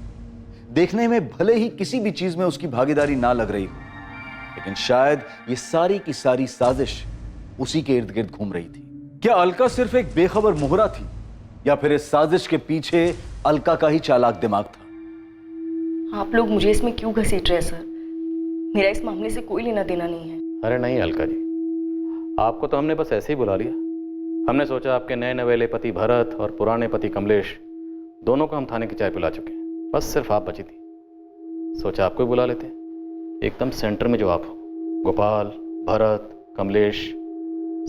देखने में भले ही किसी भी चीज में उसकी भागीदारी ना लग रही हो, लेकिन शायद ये सारी की सारी साजिश उसी के इर्द गिर्द घूम रही थी। क्या अलका सिर्फ एक बेखबर मोहरा थी, या फिर इस साजिश के पीछे अलका का ही चालाक दिमाग था?
आप लोग मुझे इसमें क्यों घसीट रहे हैं सर? मेरा इस मामले से कोई लेना देना नहीं है।
अरे नहीं अलका जी, आपको तो हमने बस ऐसे ही बुला लिया। हमने सोचा आपके नए नवेले पति भरत और पुराने पति कमलेश दोनों को हम थाने की चाय पिला चुके हैं, बस सिर्फ आप बची थी। सोचा आपको ही बुला लेते, एकदम सेंटर में जो आप हो, गोपाल, भरत, कमलेश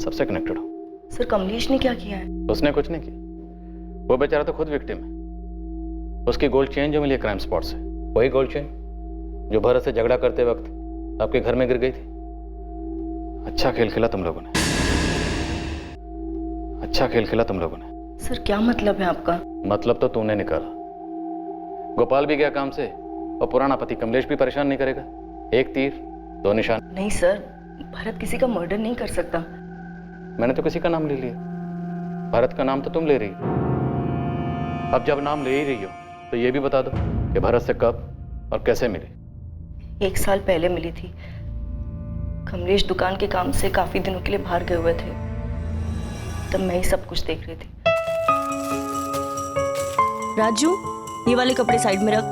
सबसे कनेक्टेड हो।
सर कमलेश ने क्या किया है?
उसने कुछ नहीं किया, वो बेचारा तो खुद विक्टिम है। उसकी गोल्ड चेन जो मिली है क्राइम स्पॉट से, वही गोल्ड चेन जो भरत से झगड़ा करते वक्त आपके घर में गिर गई थी। अच्छा खेल खेला तुम लोगों ने, अच्छा खेल खेला तुम लोगों ने।
सर क्या मतलब है आपका?
मतलब तो तूने निकाला। गोपाल भी गया काम से और पुराना पति कमलेश भी परेशान नहीं करेगा। एक तीर दो निशान।
नहीं सर, भरत किसी का मर्डर नहीं कर सकता।
मैंने तो किसी का नाम ले लिया, भरत का नाम तो तुम ले रही हो। अब जब नाम ले ही रही हो तो ये भी बता दो कि भरत से कब और कैसे मिली।
1 साल पहले मिली थी। कमलेश दुकान के काम से काफी दिनों के लिए बाहर गए हुए थे, तब मैं ही सब कुछ देख रही थी। राजू, ये वाले कपड़े साइड में रख।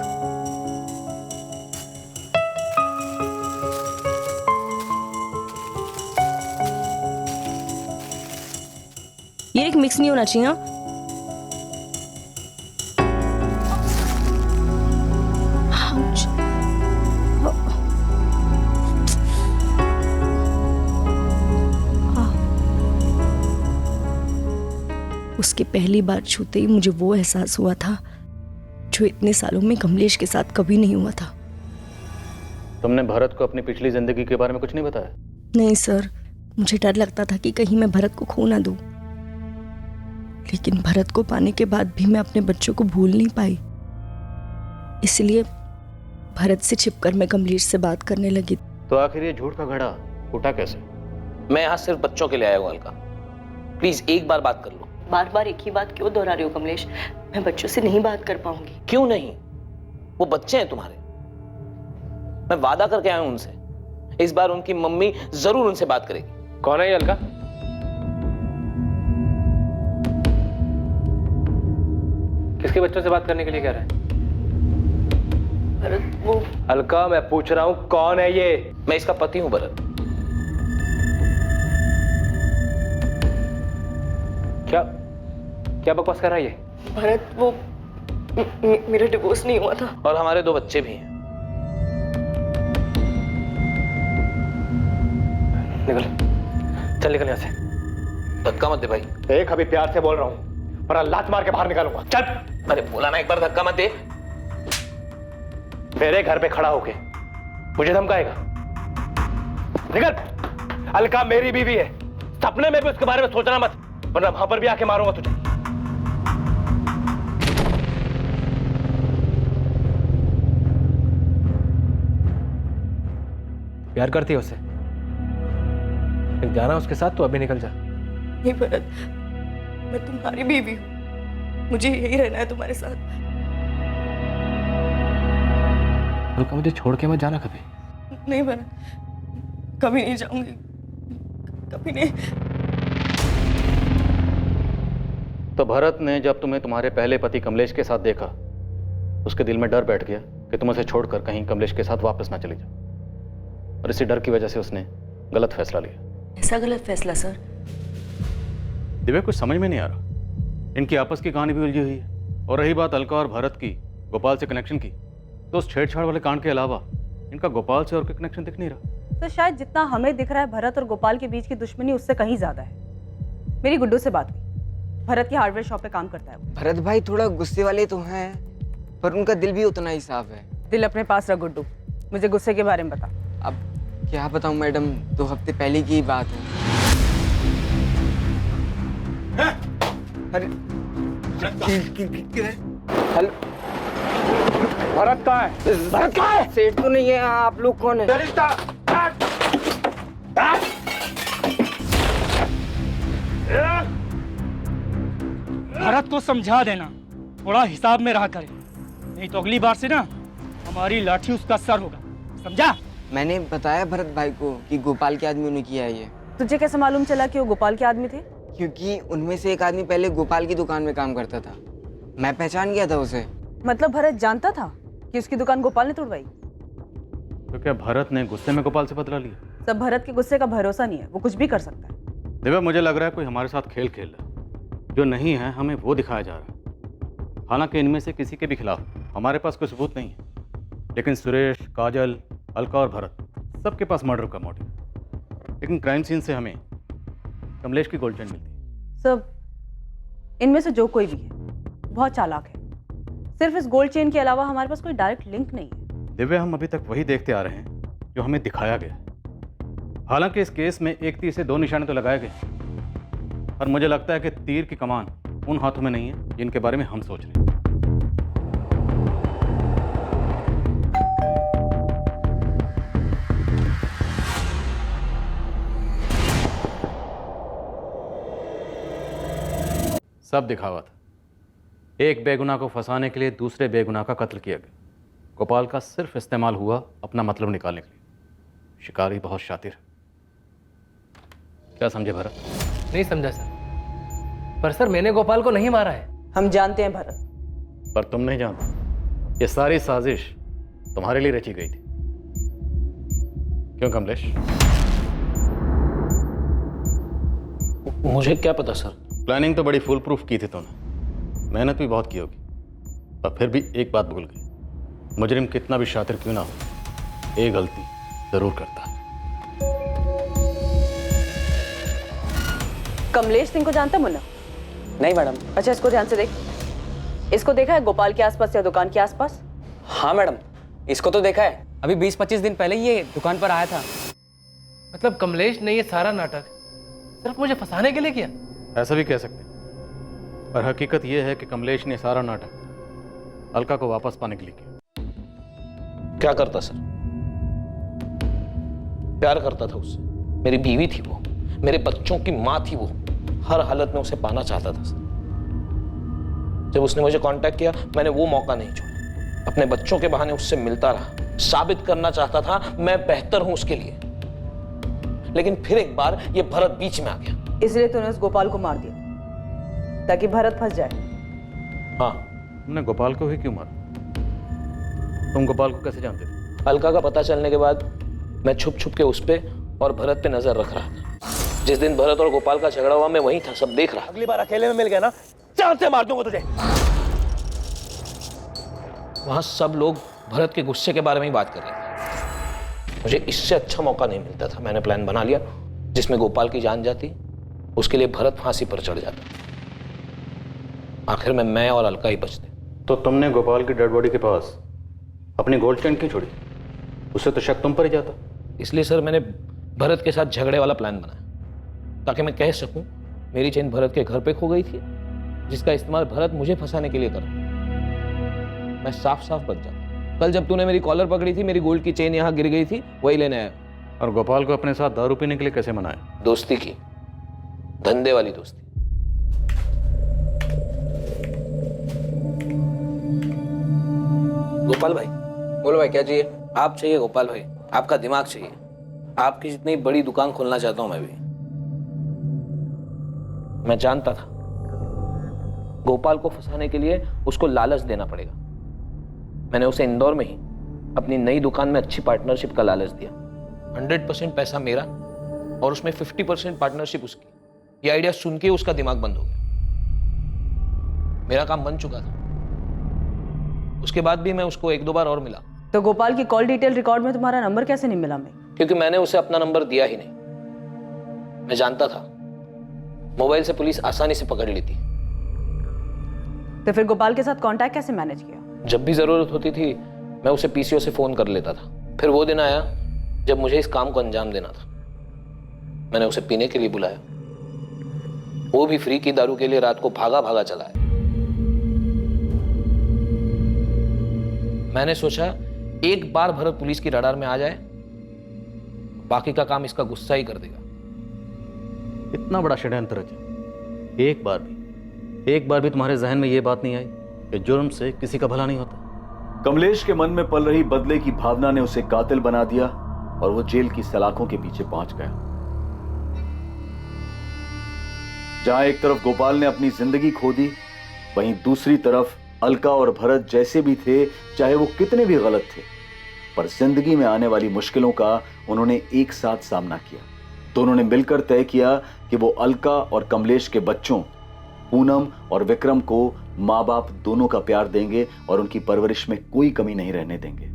ये एक मिक्स नहीं होना चाहिए। Ouch. उसके पहली बार छूते ही मुझे वो एहसास हुआ था जो इतने सालों में कमलेश के साथ कभी नहीं हुआ था।
तुमने भरत को अपनी पिछली जिंदगी के बारे में कुछ नहीं बताया?
नहीं सर, मुझे डर लगता था कि कहीं मैं भरत को खो ना दूं। लेकिन भरत को पाने के बाद भी मैं अपने बच्चों को भूल नहीं पाई। इसलिए भरत से छिपकर मैं कमलेश से बात करने लगी।
तो आखिर ये झूठ का घड़ा फूटा कैसे?
मैं यहाँ सिर्फ बच्चों के लिए आया हूँ अलका, प्लीज एक बार बात कर लो।
बार बार एक ही बात क्यों दोहरा रही हो कमलेश? मैं बच्चों से नहीं बात कर पाऊंगी।
क्यों नहीं? वो बच्चे हैं तुम्हारे। मैं वादा करके आया हूं उनसे, इस बार उनकी मम्मी जरूर उनसे बात करेगी।
कौन है ये अलका? किसके बच्चों से बात करने के लिए कह रहे हैं?
भरत वो।
अलका मैं पूछ रहा हूं कौन है ये?
मैं इसका पति हूं भरत।
क्या बकवास कर रहा है ये?
भरत वो मेरा डिवोर्स नहीं हुआ था
और हमारे 2 बच्चे भी हैं।
निकल, चल निकल यहाँ से।
धक्का मत दे भाई।
देख अभी प्यार से बोल रहा हूँ, वरना लात मार के बाहर निकालूंगा। चल।
अरे बोला ना एक बार, धक्का मत दे।
मेरे घर पे खड़ा होके मुझे धमकाएगा? निकल। अलका मेरी बीवी है, सपने में भी उसके बारे में सोचना मत। वरना वहां पर भी आके मारूंगा तुझे। प्यार करती है उससे? जाना उसके साथ तो अभी निकल जा।
नहीं भरत, मैं तुम्हारी बीवी हूँ, मुझे यही रहना है तुम्हारे साथ।
रुका, मुझे छोड़ के मत जाना कभी।
नहीं भरत, कभी नहीं जाऊंगी, कभी नहीं।
तो भरत ने जब तुम्हें तुम्हारे पहले पति कमलेश के साथ देखा, उसके दिल में डर बैठ गया कि तुम उसे छोड़कर कहीं कमलेश के साथ वापस ना चली जाओ, और इसी डर की वजह से उसने गलत फैसला लिया।
ऐसा गलत फैसला सर?
दिव्या, कुछ समझ में नहीं आ रहा। इनकी आपस की कहानी भी उलझी हुई है, और रही बात अलका और भरत की गोपाल से कनेक्शन की, तो उस छेड़छाड़ वाले कांड के अलावा इनका गोपाल से और कोई कनेक्शन दिख नहीं रहा।
तो शायद जितना हमें दिख रहा है भरत और गोपाल के बीच की दुश्मनी उससे कहीं ज्यादा है। मेरी गुड्डू से बात हुई, भरत की हार्डवेयर शॉप पे काम करता है वो।
भरत भाई थोड़ा गुस्से वाले तो हैं, पर उनका दिल भी उतना ही साफ है।
दिल अपने पास रख गुड्डू, मुझे गुस्से के बारे में बता।
अब क्या बताऊं मैडम, 2 हफ्ते पहले की ही बात है। अरे हेलो,
भरत कहाँ है? भरत कहाँ है?
सेठ तो नहीं है, आप लोग कौन है?
भरत को समझा देना, थोड़ा हिसाब में रहा करे, नहीं तो अगली बार से ना हमारी लाठी उसका सर होगा, समझा?
मैंने बताया भरत भाई को कि गोपाल के आदमी ने किया है ये।
तुझे कैसे मालूम चला कि वो गोपाल के आदमी थे?
क्योंकि उनमें से एक आदमी पहले गोपाल की दुकान में काम करता था, मैं पहचान गया था उसे।
मतलब भरत जानता था कि उसकी दुकान गोपाल ने तोड़वाई?
तो क्या भरत ने गुस्से में गोपाल से बदला लिया?
सब भरत के गुस्से का भरोसा नहीं है, वो कुछ भी कर सकता है।
दिव्या, मुझे लग रहा है कोई हमारे साथ खेल खेल रहा है, जो नहीं है हमें वो दिखाया जा रहा है। हालांकि इनमें से किसी के भी खिलाफ हमारे पास कोई सबूत नहीं है, लेकिन सुरेश, काजल, अलका और भरत सबके पास मर्डर का मोटिव। लेकिन क्राइम सीन से हमें कमलेश की गोल्ड चेन मिलती है।
सब इनमें से जो कोई भी है बहुत चालाक है। सिर्फ इस गोल्ड चेन के अलावा हमारे पास कोई डायरेक्ट लिंक नहीं है।
दिव्या, हम अभी तक वही देखते आ रहे हैं जो हमें दिखाया गया है। हालांकि इस केस में एक तीर से 2 निशाने तो लगाए गए, पर मुझे लगता है कि तीर की कमान उन हाथों में नहीं है जिनके बारे में हम सोच रहे हैं। सब दिखावा था। एक बेगुनाह को फंसाने के लिए दूसरे बेगुनाह का कत्ल किया गया। गोपाल का सिर्फ इस्तेमाल हुआ अपना मतलब निकालने के लिए। शिकारी बहुत शातिर है। क्या समझे भरत?
नहीं समझा सर, पर सर मैंने गोपाल को नहीं मारा है।
हम जानते हैं भरत,
पर तुम नहीं जानते। ये सारी साजिश तुम्हारे लिए रची गई थी, क्यों कमलेश?
मुझे क्या पता सर।
प्लानिंग तो बड़ी फुल प्रूफ की थी तुमने, मेहनत भी बहुत की होगी, पर फिर भी एक बात भूल गई। मुजरिम कितना भी शातिर क्यों ना हो, एक गलती जरूर करता है।
कमलेश सिंह को जानता मुन्ना?
नहीं मैडम।
अच्छा, इसको ध्यान से देख। इसको देखा है गोपाल के आसपास या दुकान के आसपास?
हाँ मैडम, इसको तो देखा है। अभी 20-25 दिन पहले ये दुकान पर आया था।
मतलब कमलेश ने ये सारा नाटक सिर्फ मुझे फंसाने के लिए किया?
ऐसा भी कह सकते हैं, पर हकीकत यह है कि कमलेश ने सारा नाटक अलका को वापस पाने के लिए किया।
क्या करता सर? प्यार करता था उससे। मेरी बीवी थी वो, मेरे बच्चों की मां थी वो। हर हालत में उसे पाना चाहता था सर। जब उसने मुझे कांटेक्ट किया, मैंने वो मौका नहीं छोड़ा। अपने बच्चों के बहाने उससे मिलता रहा, साबित करना चाहता था मैं बेहतर हूं उसके लिए। लेकिन फिर एक बार ये भरत बीच में आ गया।
इसलिए तूने उस गोपाल को मार दिया ताकि भरत फंस जाए?
हाँ।
तुमने गोपाल को ही क्यों मारा? तुम गोपाल को कैसे जानते थे?
अलका का पता चलने के बाद मैं छुप छुप के उस पे और भरत पे नजर रख रहा था। जिस दिन भरत और गोपाल का झगड़ा हुआ, मैं वहीं था, सब देख रहा।
अगली बार अकेले में मिल गया ना, जान से मार दूंगा तुझे।
वहां सब लोग भरत के गुस्से के बारे में ही बात कर रहे थे। मुझे इससे अच्छा मौका नहीं मिलता था। मैंने प्लान बना लिया, जिसमें गोपाल की जान जाती, उसके लिए भरत फांसी पर चढ़ जाता। आखिर में मैं और अलका ही बचते।
तो तुमने गोपाल की डेड बॉडी के पास अपनी गोल्ड चेन क्यों छोड़ी? उससे तो शक तुम पर ही जाता।
इसलिए सर मैंने भरत के साथ झगड़े वाला प्लान बनाया, ताकि मैं कह सकूं
मेरी चेन भरत के घर पे खो गई थी, जिसका इस्तेमाल भरत मुझे फंसाने के लिए कर रहा। मैं साफ साफ बच जाता। कल जब तूने मेरी कॉलर पकड़ी थी, मेरी गोल्ड की चेन यहाँ गिर गई थी, वही लेने आया।
और गोपाल को अपने साथ दारू पीने के लिए कैसे मनाया?
दोस्ती की, धंधे वाली दोस्ती। गोपाल भाई,
बोलो भाई, क्या चाहिए?
आप चाहिए गोपाल भाई, आपका दिमाग चाहिए। आपकी जितनी बड़ी दुकान खोलना चाहता हूं मैं भी। मैं जानता था गोपाल को फंसाने के लिए उसको लालच देना पड़ेगा। मैंने उसे इंदौर में ही अपनी नई दुकान में अच्छी पार्टनरशिप का लालच दिया। 100% पैसा मेरा और उसमें 50% पार्टनरशिप उसकी। ये आइडिया सुन के उसका दिमाग बंद हो गया। मेरा काम बन चुका था। उसके बाद भी मैं उसको 1-2 बार और मिला।
तो गोपाल की कॉल डिटेल रिकॉर्ड में तुम्हारा नंबर कैसे नहीं मिला? मैं
क्योंकि मैंने उसे अपना नंबर दिया ही नहीं। मैं जानता था मोबाइल से पुलिस आसानी से पकड़ लेती।
तो फिर गोपाल के साथ कांटेक्ट कैसे मैनेज किया?
जब भी जरूरत होती थी मैं उसे पीसीओ से फोन कर लेता था। फिर वो दिन आया जब मुझे इस काम को अंजाम देना था। मैंने उसे पीने के लिए बुलाया। वो भी फ्री की दारू के लिए रात को भागा भागा चला है। मैंने सोचा एक बार भरत पुलिस की रडार में आ जाए, बाकी का काम इसका गुस्सा ही कर देगा।
इतना बड़ा षड्यंत्र रचा, एक बार भी तुम्हारे जहन में यह बात नहीं आई कि जुर्म से किसी का भला नहीं होता?
कमलेश के मन में पल रही बदले की भावना ने उसे कातिल बना दिया और वो जेल की सलाखों के पीछे पहुंच गया। जहां एक तरफ गोपाल ने अपनी जिंदगी खो दी, वहीं दूसरी तरफ अलका और भरत जैसे भी थे, चाहे वो कितने भी गलत थे, पर जिंदगी में आने वाली मुश्किलों का उन्होंने एक साथ सामना किया। दोनों ने मिलकर तय किया कि वो अलका और कमलेश के बच्चों पूनम और विक्रम को माँ बाप दोनों का प्यार देंगे और उनकी परवरिश में कोई कमी नहीं रहने देंगे।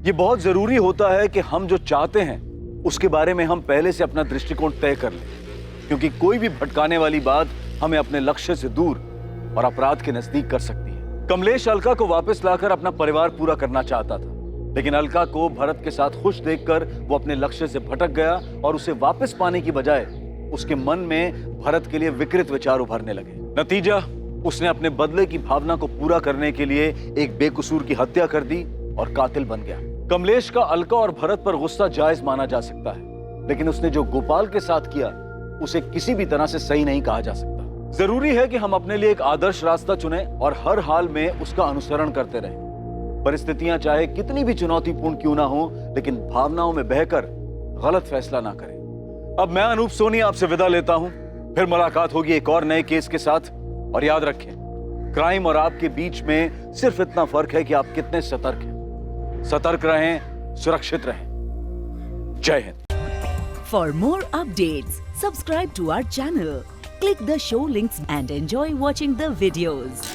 ये बहुत जरूरी होता है कि हम जो चाहते हैं उसके बारे में हम पहले से अपना दृष्टिकोण तय कर लें, क्योंकि कोई भी भटकाने वाली बात हमें अपने लक्ष्य से दूर और अपराध के नजदीक कर सकती है। कमलेश अलका को वापस लाकर अपना परिवार पूरा करना चाहता था, लेकिन अलका को भरत के साथ खुश देखकर वो अपने लक्ष्य से भटक गया और उसे वापस पाने की बजाय उसके मन में भरत के लिए विकृत विचार उभरने लगे। नतीजा, उसने अपने बदले की भावना को पूरा करने के लिए एक बेकसूर की हत्या कर दी और कातिल बन गया। कमलेश का अलका और भरत पर गुस्सा जायज माना जा सकता है, लेकिन उसने जो गोपाल के साथ किया उसे किसी भी तरह से सही नहीं कहा जा सकता। जरूरी है कि हम अपने लिए एक आदर्श रास्ता चुनें और हर हाल में उसका अनुसरण करते रहें। परिस्थितियां चाहे कितनी भी चुनौतीपूर्ण क्यों ना हो, लेकिन भावनाओं में बहकर गलत फैसला ना करें। अब मैं अनूप सोनी आपसे विदा लेता हूं। फिर मुलाकात होगी एक और नए केस के साथ। और याद रखें, क्राइम और आपके बीच में सिर्फ इतना फर्क है कि आप कितने सतर्क हैं। सतर्क रहें, सुरक्षित रहें। जय Hind.
For more updates, subscribe to our channel, click the show links and enjoy watching the videos.